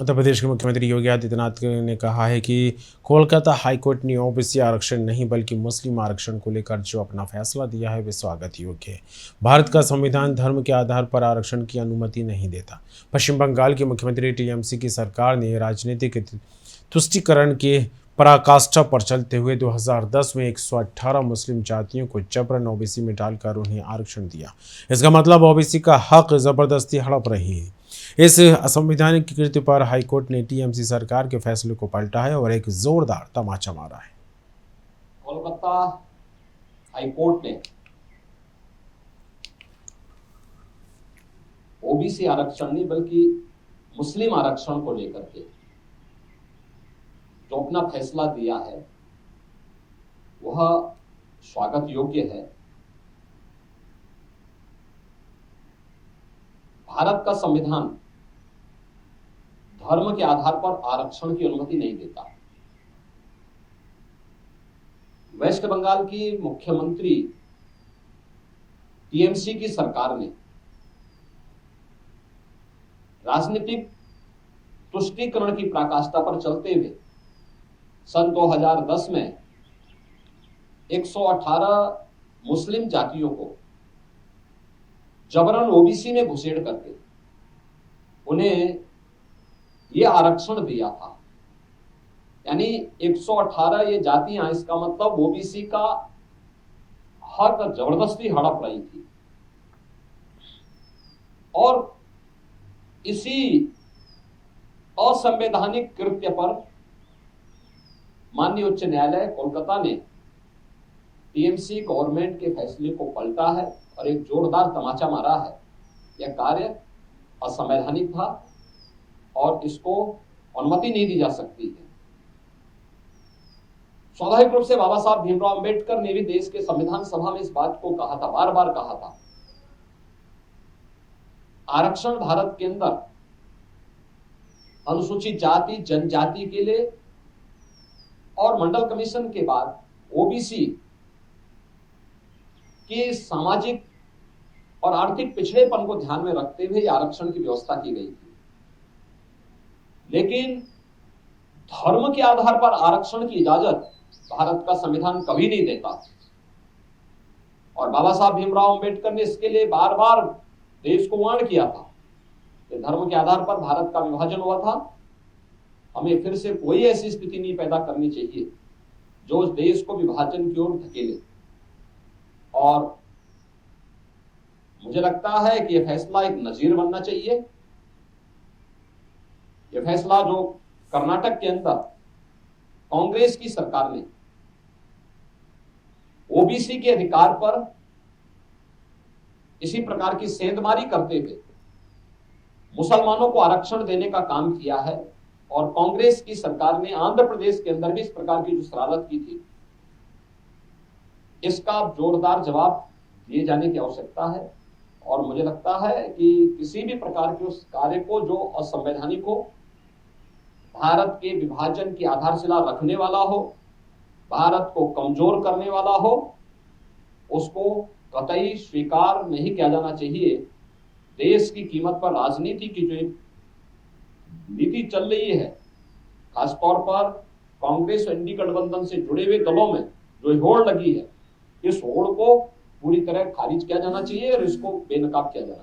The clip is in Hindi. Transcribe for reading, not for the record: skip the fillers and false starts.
उत्तर प्रदेश के मुख्यमंत्री योगी आदित्यनाथ ने कहा है कि कोलकाता हाईकोर्ट ने ओबीसी आरक्षण नहीं बल्कि मुस्लिम आरक्षण को लेकर जो अपना फैसला दिया है वे स्वागत योग्य है। भारत का संविधान धर्म के आधार पर आरक्षण की अनुमति नहीं देता। पश्चिम बंगाल के मुख्यमंत्री टीएमसी की सरकार ने राजनीतिक तुष्टीकरण के पराकाष्ठा पर चलते हुए 2010 में 118 मुस्लिम जातियों को जबरन ओबीसी में डालकर उन्हें आरक्षण दिया। इसका मतलब ओबीसी का हक जबरदस्ती हड़प रही है। इस असंवैधानिक कृत्य पर हाईकोर्ट ने टीएमसी सरकार के फैसले को पलटा है और एक जोरदार तमाचा मारा है। कोलकाता हाईकोर्ट ने ओबीसी आरक्षण नहीं बल्कि मुस्लिम आरक्षण को लेकर के जो अपना फैसला दिया है वह स्वागत योग्य है। भारत का संविधान धर्म के आधार पर आरक्षण की अनुमति नहीं देता। वेस्ट बंगाल की मुख्यमंत्री टीएमसी की सरकार ने राजनीतिक तुष्टीकरण की पराकाष्ठा पर चलते हुए सन 2010 में 118 मुस्लिम जातियों को जबरन ओबीसी में घुसेड़ करके उन्हें यह आरक्षण दिया था। यानी 118 ये जातियां, इसका मतलब ओबीसी का हक जबरदस्ती हड़प रही थी। और इसी असंवैधानिक कृत्य पर माननीय उच्च न्यायालय कोलकाता ने टीएमसी गवर्नमेंट के फैसले को पलटा है और एक जोरदार तमाचा मारा है। यह कार्य असंवैधानिक था और इसको अनुमति नहीं दी जा सकती है। स्वाभाविक रूप से बाबा साहब भीमराव अंबेडकर ने भी देश के संविधान सभा में इस बात को कहा था, बार बार कहा था। आरक्षण भारत के अंदर अनुसूचित जाति जनजाति के लिए और मंडल कमीशन के बाद ओबीसी के सामाजिक और आर्थिक पिछड़ेपन को ध्यान में रखते हुए आरक्षण की व्यवस्था की गई थी। लेकिन धर्म के आधार पर आरक्षण की इजाजत भारत का संविधान कभी नहीं देता। और बाबा साहब भीमराव अंबेडकर ने इसके लिए बार बार देश को वार्न किया था कि धर्म के आधार पर भारत का विभाजन हुआ था। हमें फिर से कोई ऐसी स्थिति नहीं पैदा करनी चाहिए जो उस देश को विभाजन की ओर धकेले। और मुझे लगता है कि यह फैसला एक नजीर बनना चाहिए। यह फैसला जो कर्नाटक के अंदर कांग्रेस की सरकार ने ओबीसी के अधिकार पर इसी प्रकार की सेंधमारी करते हुए मुसलमानों को आरक्षण देने का काम किया है, और कांग्रेस की सरकार ने आंध्र प्रदेश के अंदर भी इस प्रकार की जो शरारत की थी, इसका जोरदार जवाब दिए जाने की आवश्यकता है। और मुझे लगता है कि किसी भी प्रकार के उस कार्य को जो असंवैधानिक हो, भारत के विभाजन की आधारशिला रखने वाला हो, भारत को कमजोर करने वाला हो, उसको कतई स्वीकार नहीं किया जाना चाहिए। देश की कीमत पर राजनीति की जो नीति चल रही है, खासतौर पर कांग्रेस और इंडी गठबंधन से जुड़े हुए दलों में जो होड़ लगी है, इस होड़ को पूरी तरह खारिज किया जाना चाहिए और इसको बेनकाब किया जाना चाहिए।